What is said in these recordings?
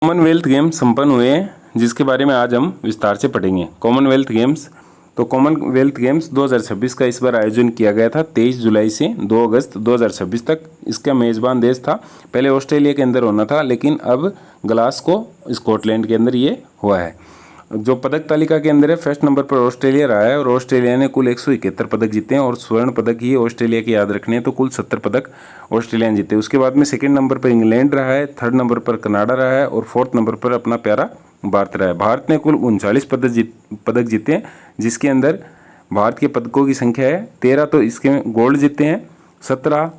Commonwealth games संपन्न हुए हैं जिसके बारे में आज हम विस्तार से पढ़ेंगे। कॉमनवेल्थ गेम्स कॉमनवेल्थ गेम्स 2026 का इस बार आयोजन किया गया था 23 जुलाई से 2 अगस्त 2026 तक। इसका मेज़बान देश था, पहले ऑस्ट्रेलिया के अंदर होना था लेकिन अब ग्लासगो स्कॉटलैंड के अंदर ये हुआ है। जो पदक तालिका के अंदर है, फर्स्ट नंबर पर ऑस्ट्रेलिया रहा है और ऑस्ट्रेलिया ने कुल 171 पदक जीते हैं और स्वर्ण पदक ही ऑस्ट्रेलिया के याद रखने हैं, तो कुल 70 पदक ऑस्ट्रेलिया ने जीते। उसके बाद में सेकंड नंबर पर इंग्लैंड रहा है, थर्ड नंबर पर कनाडा रहा है और फोर्थ नंबर पर अपना प्यारा भारत रहा है। भारत ने कुल 39 पदक जीते हैं, जिसके अंदर भारत के पदकों की संख्या है 13, तो इसके गोल्ड जीते हैं, 17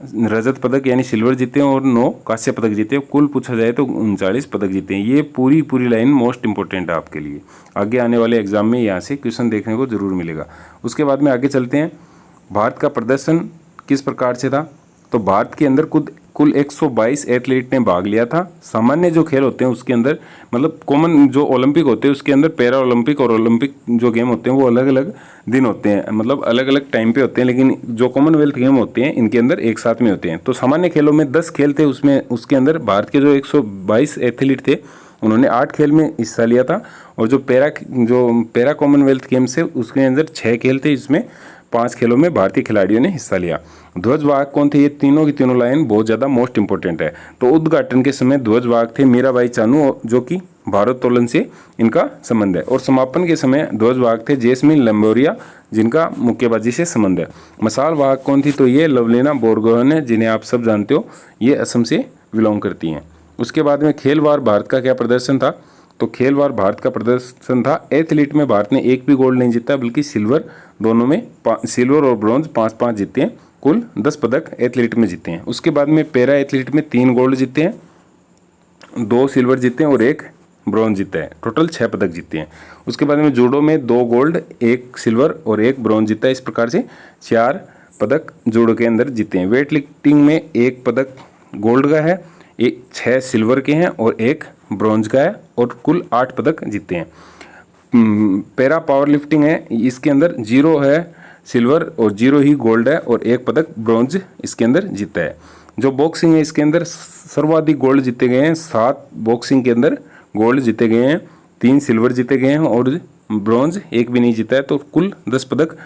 रजत पदक यानी सिल्वर जीते हैं और 9 कांस्य पदक जीते हैं। कुल पूछा जाए तो 39 पदक जीते हैं। ये पूरी लाइन मोस्ट इंपॉर्टेंट है आपके लिए, आगे आने वाले एग्जाम में यहाँ से क्वेश्चन देखने को जरूर मिलेगा। उसके बाद में आगे चलते हैं, भारत का प्रदर्शन किस प्रकार से था। तो भारत के अंदर कुल 122 एथलीट ने भाग लिया था। सामान्य जो खेल होते हैं उसके अंदर, मतलब कॉमन जो ओलंपिक होते हैं उसके अंदर पैरा ओलंपिक और ओलंपिक जो गेम होते हैं वो अलग अलग दिन होते हैं, मतलब अलग अलग टाइम पे होते हैं, लेकिन जो कॉमनवेल्थ गेम होते हैं इनके अंदर एक साथ में होते हैं। तो सामान्य खेलों में 10 खेल थे, उसमें उसके अंदर भारत के जो 122 एथलीट थे उन्होंने 8 खेल में हिस्सा लिया था। और जो पैरा कॉमनवेल्थ गेम्स है उसके अंदर 6 खेल थे, इसमें 5 खेलों में भारतीय खिलाड़ियों ने हिस्सा लिया। ध्वजवाहक कौन थे, ये तीनों की तीनों लाइन बहुत ज़्यादा मोस्ट इंपॉर्टेंट है। तो उद्घाटन के समय ध्वजवाहक थे मीराबाई चानू, जो कि भारोत्तोलन से इनका संबंध है, और समापन के समय ध्वजवाहक थे जैस्मिन लंबोरिया, जिनका मुक्केबाजी से संबंध है। मसाल वाहक कौन थी, तो ये लवलीना बोरगोहेन है, जिन्हें आप सब जानते हो, ये असम से बिलोंग करती हैं। उसके बाद में खेलवार भारत का क्या प्रदर्शन था, तो खेलवार भारत का प्रदर्शन था, एथलीट में भारत ने एक भी गोल्ड नहीं जीता, बल्कि सिल्वर दोनों में सिल्वर और ब्रॉन्ज 5-5 जीते हैं। कुल 10 पदक एथलीट में जीते हैं। उसके बाद में पैरा एथलीट में 3 गोल्ड जीते हैं, 2 सिल्वर जीते हैं और 1 ब्रॉन्ज जीता है, टोटल 6 पदक जीते हैं। उसके बाद में जूडो में 2 गोल्ड, 1 सिल्वर और 1 ब्रॉन्ज जीता है। इस प्रकार से 4 पदक जूडो के अंदर जीते हैं। वेट लिफ्टिंग में 1 पदक गोल्ड का है, 6 सिल्वर के हैं और 1 ब्रॉन्ज का है, और कुल 8 पदक जीते हैं। पैरा पावर लिफ्टिंग है, इसके अंदर 0 है सिल्वर और 0 ही गोल्ड है और 1 पदक ब्रॉन्ज इसके अंदर जीता है। जो बॉक्सिंग है इसके अंदर सर्वाधिक गोल्ड जीते गए हैं, 7 बॉक्सिंग के अंदर गोल्ड जीते गए हैं, 3 सिल्वर जीते गए हैं और ब्रॉन्ज 1 भी नहीं जीता है। तो कुल 10 पदक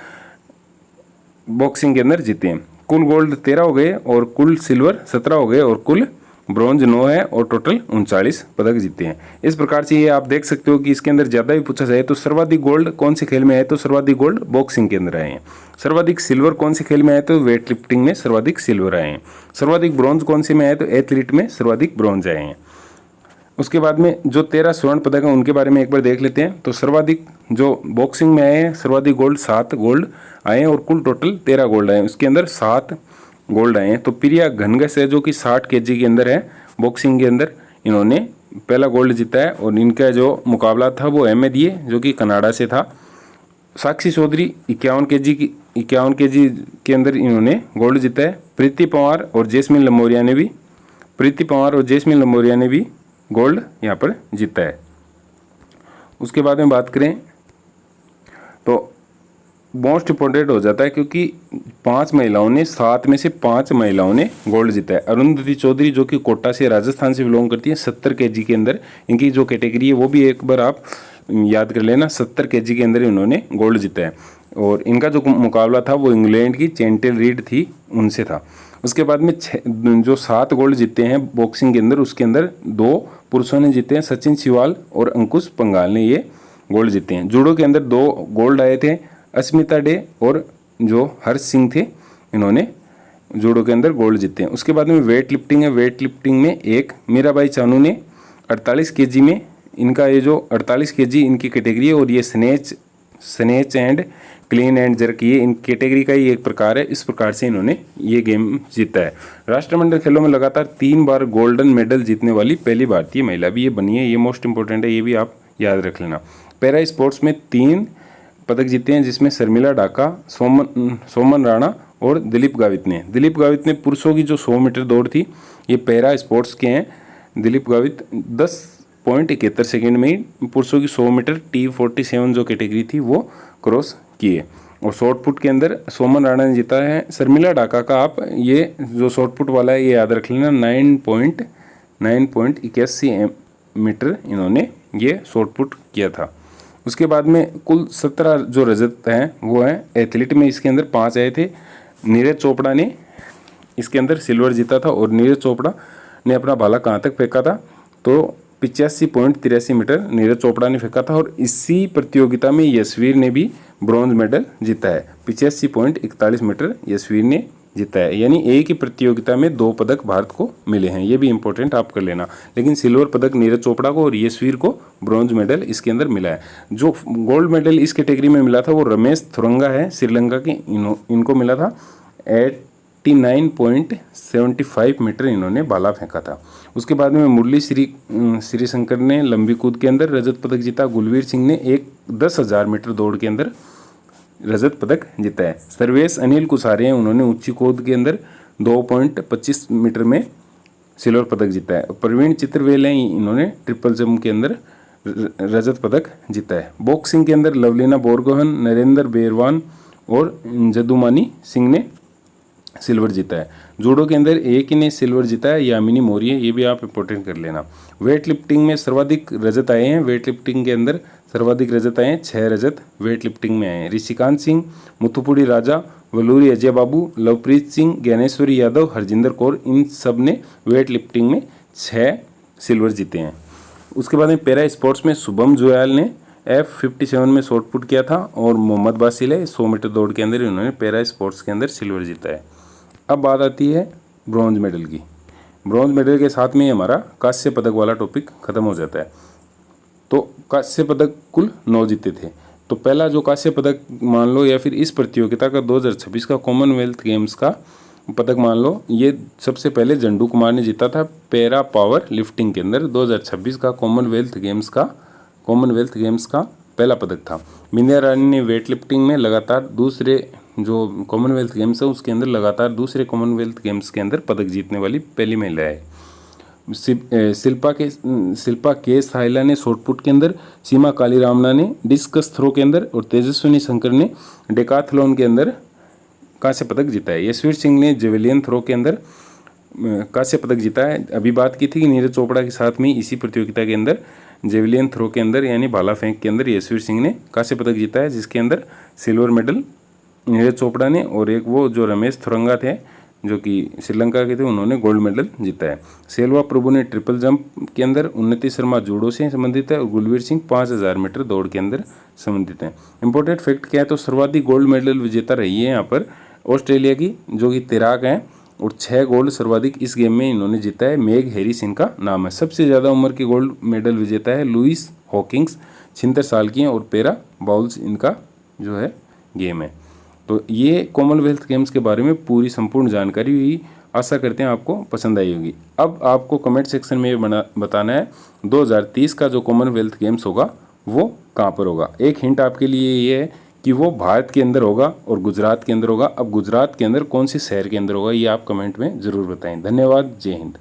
बॉक्सिंग के अंदर जीते हैं। कुल गोल्ड 13 हो गए और कुल सिल्वर 17 हो गए और कुल ब्रॉन्ज 9 है और टोटल 39 पदक जीते हैं। इस प्रकार से ये आप देख सकते हो कि इसके अंदर ज़्यादा भी पूछा जाए तो सर्वाधिक गोल्ड कौन से खेल में है, तो सर्वाधिक गोल्ड बॉक्सिंग के अंदर आए हैं। सर्वाधिक सिल्वर कौन से खेल में आए, तो वेट लिफ्टिंग में सर्वाधिक सिल्वर आए हैं। सर्वाधिक ब्रॉन्ज कौन से में आए, तो एथलीट में सर्वाधिक ब्रॉन्ज आए हैं। उसके बाद में जो 13 स्वर्ण पदक हैं उनके बारे में एक बार देख लेते हैं। तो सर्वाधिक जो बॉक्सिंग में आए हैं, सर्वाधिक गोल्ड 7 गोल्ड आए हैं और कुल टोटल 13 गोल्ड आए हैं। उसके अंदर 7 गोल्ड आए हैं। तो प्रिया घनघस है, जो कि 60 kg के अंदर है बॉक्सिंग के अंदर, इन्होंने पहला गोल्ड जीता है और इनका जो मुकाबला था वो अहमद ये, जो कि कनाडा से था। साक्षी चौधरी 51 kg के अंदर इन्होंने गोल्ड जीता है। प्रीति पंवार और जैस्मिन लंबोरिया ने भी गोल्ड यहाँ पर जीता है। उसके बाद में बात करें तो मोस्ट इम्पोर्टेंट हो जाता है, क्योंकि 5 महिलाओं ने, 7 में से 5 महिलाओं ने गोल्ड जीता है। अरुंधति चौधरी, जो कि कोटा से राजस्थान से बिलोंग करती है, 70 kg के अंदर इनकी जो कैटेगरी है वो भी एक बार आप याद कर लेना, 70 kg के अंदर इन्होंने गोल्ड जीता है। और इनका जो मुकाबला था वो इंग्लैंड की चैंटेल रीड थी, उनसे था। उसके बाद में जो 7 गोल्ड जीते हैं बॉक्सिंग के अंदर, उसके अंदर 2 पुरुषों ने जीते हैं, सचिन सिवाल और अंकुश पंगाल ने ये गोल्ड जीते हैं। जूडो के अंदर 2 गोल्ड आए थे, अस्मिता डे और जो हर्ष सिंह थे, इन्होंने जूडो के अंदर गोल्ड जीते हैं। उसके बाद में वेट लिफ्टिंग है, वेट लिफ्टिंग में 1 मीराबाई चानू ने 48 kg में, इनका ये जो 48 kg इनकी कैटेगरी है, और ये snatch and clean and jerk, ये इन कैटेगरी का ही एक प्रकार है। इस प्रकार से इन्होंने ये गेम जीता है। राष्ट्रमंडल खेलों में लगातार 3 बार गोल्डन मेडल जीतने वाली पहली भारतीय महिला भी ये बनी है। ये मोस्ट इंपॉर्टेंट है, ये भी आप याद रख लेना। पैरा स्पोर्ट्स में 3 पदक जीते हैं, जिसमें शर्मिला डाका, सोमन राणा और दिलीप गावित ने पुरुषों की जो 100 मीटर दौड़ थी, ये पैरा स्पोर्ट्स के हैं। दिलीप गावित 10.71 सेकेंड में ही पुरुषों की 100 मीटर T47 जो कैटेगरी थी वो क्रॉस किए। और शॉर्ट पुट के अंदर सोमन राणा ने जीता है। शर्मिला डाका का आप ये जो शॉर्ट पुट वाला है ये याद रख लेना, 9.81 मीटर इन्होंने ये शॉटपुट किया था। उसके बाद में कुल 17 जो रजत हैं वो हैं एथलीट में। इसके अंदर 5 आए थे। नीरज चोपड़ा ने इसके अंदर सिल्वर जीता था और नीरज चोपड़ा ने अपना भाला कहाँ तक फेंका था, तो 85.83 मीटर नीरज चोपड़ा ने फेंका था। और इसी प्रतियोगिता में यशवीर ने भी ब्रॉन्ज मेडल जीता है। 85.41 मीटर यशवीर ने जीता है, यानी एक ही प्रतियोगिता में 2 पदक भारत को मिले हैं। ये भी इंपॉर्टेंट आप कर लेना। लेकिन सिल्वर पदक नीरज चोपड़ा को और यशवीर को ब्रॉन्ज मेडल इसके अंदर मिला है। जो गोल्ड मेडल इस कैटेगरी में मिला था वो रमेश थुरंगा है श्रीलंका के, इनको मिला था 89.75 मीटर इन्होंने भाला फेंका था। उसके बाद में मुरली श्रीशंकर ने लंबी कूद के अंदर रजत पदक जीता। गुलवीर सिंह ने 10,000 मीटर दौड़ के अंदर रजत पदक जीता है। सर्वेश अनिल कुसारे हैं, उन्होंने ऊंची कूद के अंदर 2.25 मीटर में सिल्वर पदक जीता है। प्रवीण चित्रवेल हैं, इन्होंने ट्रिपल जंप के अंदर रजत पदक जीता है। बॉक्सिंग के अंदर लवलीना बोरगोहन, नरेंद्र बेरवान और जदुमानी सिंह ने सिल्वर जीता है। जूडो के अंदर एक ही ने सिल्वर जीता है, यामिनी मौर्य, ये भी आप इंपॉर्टेंट कर लेना। वेट लिफ्टिंग में सर्वाधिक रजत आए हैं। वेट लिफ्टिंग के अंदर सर्वाधिक रजत आए हैं, 6 रजत वेट लिफ्टिंग में आए हैं। ऋषिकांत सिंह, मुथुपुड़ी राजा, वलूरी अजय बाबू, लवप्रीत सिंह, ज्ञानेश्वरी यादव, हरजिंदर कौर, इन सब ने वेट लिफ्टिंग में 6 सिल्वर जीते हैं। उसके बाद में पैरा स्पोर्ट्स में शुभम जुयाल ने F57 में शॉट पुट किया था और मोहम्मद बासिल है 100 मीटर दौड़ के अंदर इन्होंने पैरा स्पोर्ट्स के अंदर सिल्वर जीता है। अब बात आती है ब्रॉन्ज मेडल की। ब्रॉन्ज मेडल के साथ में हमारा कांस्य पदक वाला टॉपिक खत्म हो जाता है। तो कांस्य पदक कुल 9 जीते थे। तो पहला जो कांस्य पदक मान लो या फिर इस प्रतियोगिता का 2026 का कॉमनवेल्थ गेम्स का पदक मान लो, ये सबसे पहले जंडू कुमार ने जीता था पैरा पावर लिफ्टिंग के अंदर। 2026 का कॉमनवेल्थ गेम्स का पहला पदक था। बिंदिया रानी ने वेट लिफ्टिंग में लगातार दूसरे जो कॉमनवेल्थ गेम्स है उसके अंदर लगातार दूसरे कॉमनवेल्थ गेम्स के अंदर पदक जीतने वाली पहली महिला है। शिल्पा के साइला ने शॉटपुट के अंदर, सीमा कालीरामना ने डिस्कस थ्रो के अंदर और तेजस्विनी शंकर ने डेकाथलॉन के अंदर कांस्य पदक जीता है। यशवीर सिंह ने जेवेलियन थ्रो के अंदर कांस्य पदक जीता है। अभी बात की थी कि नीरज चोपड़ा के साथ में इसी प्रतियोगिता के अंदर जेवेलियन थ्रो के अंदर यानी भाला फेंक के अंदर यशवीर सिंह ने कांस्य पदक जीता है, जिसके अंदर सिल्वर मेडल नीरज चोपड़ा ने और एक वो जो रमेश थुरंगा थे जो कि श्रीलंका के थे, उन्होंने गोल्ड मेडल जीता है। सेल्वा प्रभु ने ट्रिपल जंप के अंदर, उन्नति शर्मा जूडो से संबंधित है और गुलवीर सिंह 5000 मीटर दौड़ के अंदर संबंधित है। इंपॉर्टेंट फैक्ट क्या है, तो सर्वाधिक गोल्ड मेडल विजेता रही है यहाँ पर ऑस्ट्रेलिया की जो कि तिराक हैं और 6 गोल्ड सर्वाधिक इस गेम में इन्होंने जीता है। मेग हैरिस इनका नाम है। सबसे ज़्यादा उम्र की गोल्ड मेडल विजेता है लुइस हॉकिंग्स, 76 साल की हैं और पैरा बाउल्स इनका जो है गेम है। तो ये कॉमनवेल्थ गेम्स के बारे में पूरी संपूर्ण जानकारी हुई। आशा करते हैं आपको पसंद आई होगी। अब आपको कमेंट सेक्शन में बताना है 2030 का जो कॉमनवेल्थ गेम्स होगा वो कहाँ पर होगा। एक हिंट आपके लिए ये है कि वो भारत के अंदर होगा और गुजरात के अंदर होगा। अब गुजरात के अंदर कौन से शहर के अंदर होगा ये आप कमेंट में ज़रूर बताएं। धन्यवाद। जय हिंद।